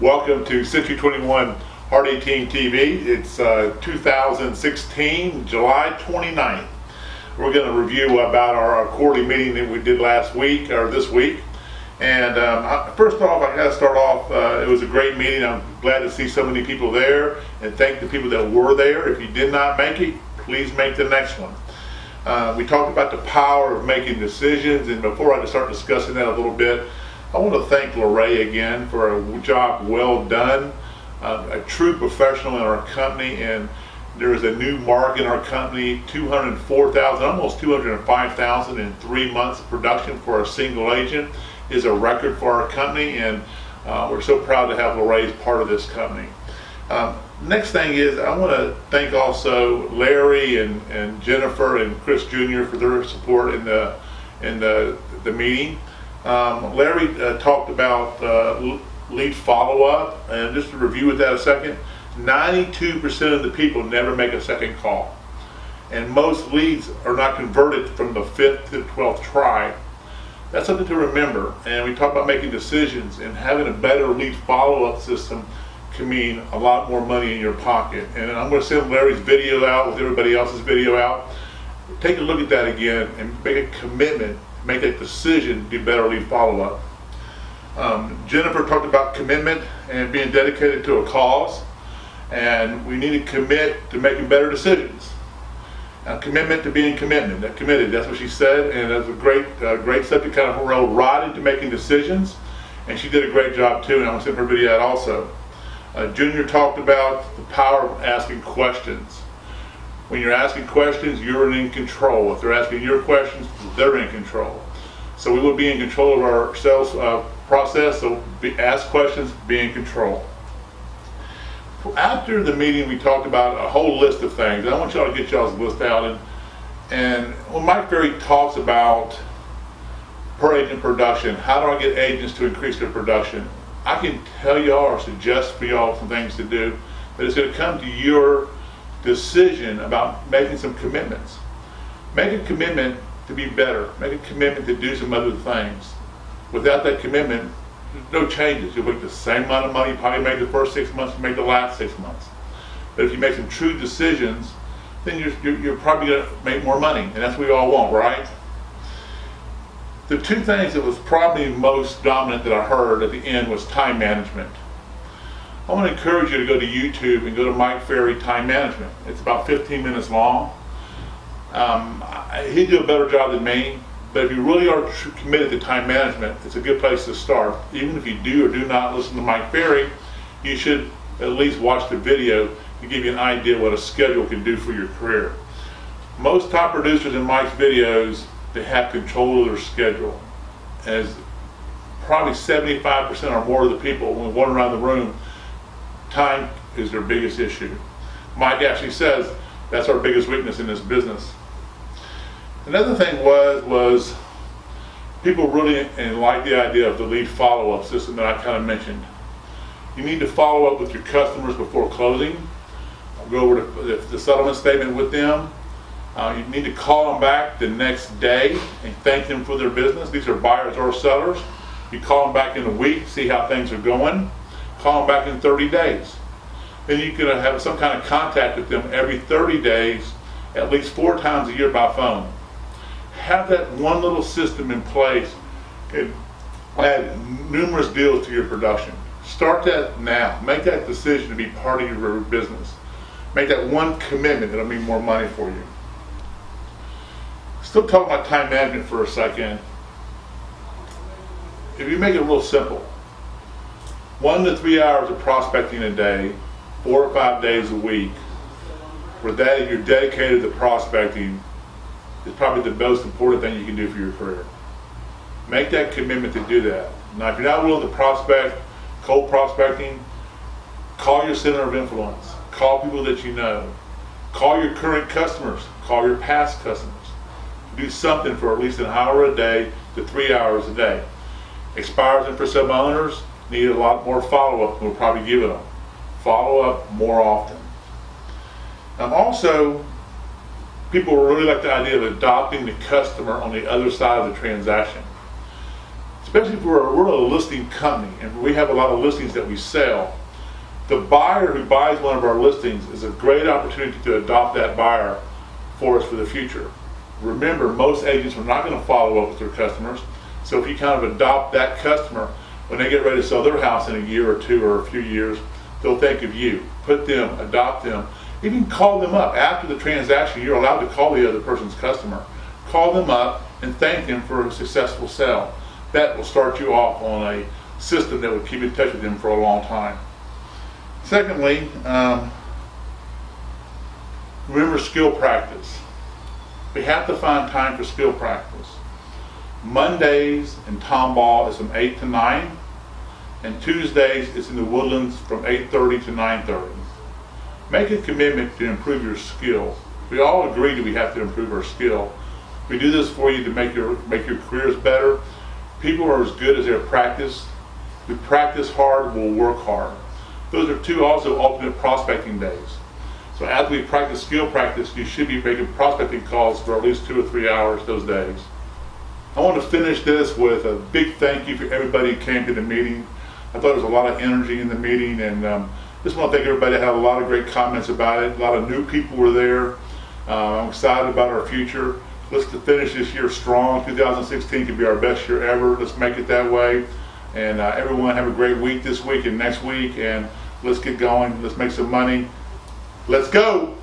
Welcome to C21 Hardee-Team TV. It's 2016, July 29th. We're going to review about our quarterly meeting that we did last week, or this week. And first off, I got to start off, it was a great meeting. I'm glad to see so many people there, and thank the people that were there. If you did not make it, please make the next one. We talked about the power of making decisions, and before I start discussing that a little bit, I want to thank Lorraine again for a job well done. A true professional in our company, and there is a new mark in our company, 204,000, almost 205,000 in 3 months of production for a single agent is a record for our company, and we're so proud to have Lorraine as part of this company. Next thing is, I want to thank also Larry and Jennifer and Chris Jr. for their support in the meeting. Larry talked about lead follow-up, and just to review with that a second, 92% of the people never make a second call, and most leads are not converted from the 5th to the 12th try. That's something to remember. And we talk about making decisions, and having a better lead follow-up system can mean a lot more money in your pocket. And I'm going to send Larry's video out with everybody else's video out. Take a look at that again and make a commitment, make a decision to do better lead follow-up. Jennifer talked about commitment and being dedicated to a cause, and we need to commit to making better decisions. Commitment to being committed, that's what she said, and that's a great subject, kind of rode right into making decisions, and she did a great job too, and I'm going to send her video out also. Junior talked about the power of asking questions. When you're asking questions, you're in control. If they're asking your questions, they're in control. So we will be in control of our sales process, so ask questions, be in control. After the meeting, we talked about a whole list of things. I want y'all to get y'all's list out, and when Mike Ferry talks about per agent production, how do I get agents to increase their production? I can tell y'all or suggest for y'all some things to do, but it's going to come to your decision about making some commitments. Make a commitment to be better. Make a commitment to do some other things. Without that commitment, no changes. You'll make the same amount of money you probably made the first 6 months, you make the last 6 months. But if you make some true decisions, then you're probably going to make more money, and that's what we all want, right? The two things that was probably most dominant that I heard at the end was time management. I want to encourage you to go to YouTube and go to Mike Ferry Time Management. It's about 15 minutes long. He'd do a better job than me, but if you really are committed to time management, it's a good place to start. Even if you do or do not listen to Mike Ferry, you should at least watch the video to give you an idea what a schedule can do for your career. Most top producers in Mike's videos, they have control of their schedule. As probably 75% or more of the people, when we wander around the room, time is their biggest issue. Mike actually says that's our biggest weakness in this business. Another thing was people really like the idea of the lead follow-up system that I kind of mentioned. You need to follow up with your customers before closing. Go over the settlement statement with them. You need to call them back the next day and thank them for their business. These are buyers or sellers. You call them back in a week, see how things are going. Call them back in 30 days. Then you can have some kind of contact with them every 30 days, at least 4 times a year by phone. Have that one little system in place and add numerous deals to your production. Start that now. Make that decision to be part of your business. Make that one commitment that'll mean more money for you. Still talking about time management for a second. If you make it real simple, 1 to 3 hours of prospecting a day, 4 or 5 days a week, where that you're dedicated to prospecting, is probably the most important thing you can do for your career. Make that commitment to do that. Now, if you're not willing to prospect, cold prospecting, call your center of influence. Call people that you know. Call your current customers. Call your past customers. Do something for at least an hour a day to 3 hours a day. Expires, and for some owners, need a lot more follow-up than we'll probably give them. Follow up more often. Also, people really like the idea of adopting the customer on the other side of the transaction. It's especially if we're a listing company and we have a lot of listings that we sell. The buyer who buys one of our listings is a great opportunity to adopt that buyer for us for the future. Remember, most agents are not going to follow up with their customers, so if you kind of adopt that customer, when they get ready to sell their house in a year or two or a few years, they'll think of you. Put them, adopt them, even call them up. After the transaction, you're allowed to call the other person's customer. Call them up and thank them for a successful sale. That will start you off on a system that would keep in touch with them for a long time. Secondly, remember skill practice. We have to find time for skill practice. Mondays in Tomball is from 8 to 9, and Tuesdays is in the Woodlands from 8:30 to 9:30. Make a commitment to improve your skill. We all agree that we have to improve our skill. We do this for you to make your careers better. People are as good as their practice. We practice hard, we'll work hard. Those are two also alternate prospecting days. So as we practice skill practice, you should be making prospecting calls for at least 2 or 3 hours those days. I want to finish this with a big thank you for everybody who came to the meeting. I thought there was a lot of energy in the meeting, and just want to thank everybody. I had a lot of great comments about it. A lot of new people were there. I'm excited about our future. Let's finish this year strong. 2016 could be our best year ever. Let's make it that way. And everyone have a great week this week and next week, and let's get going. Let's make some money. Let's go.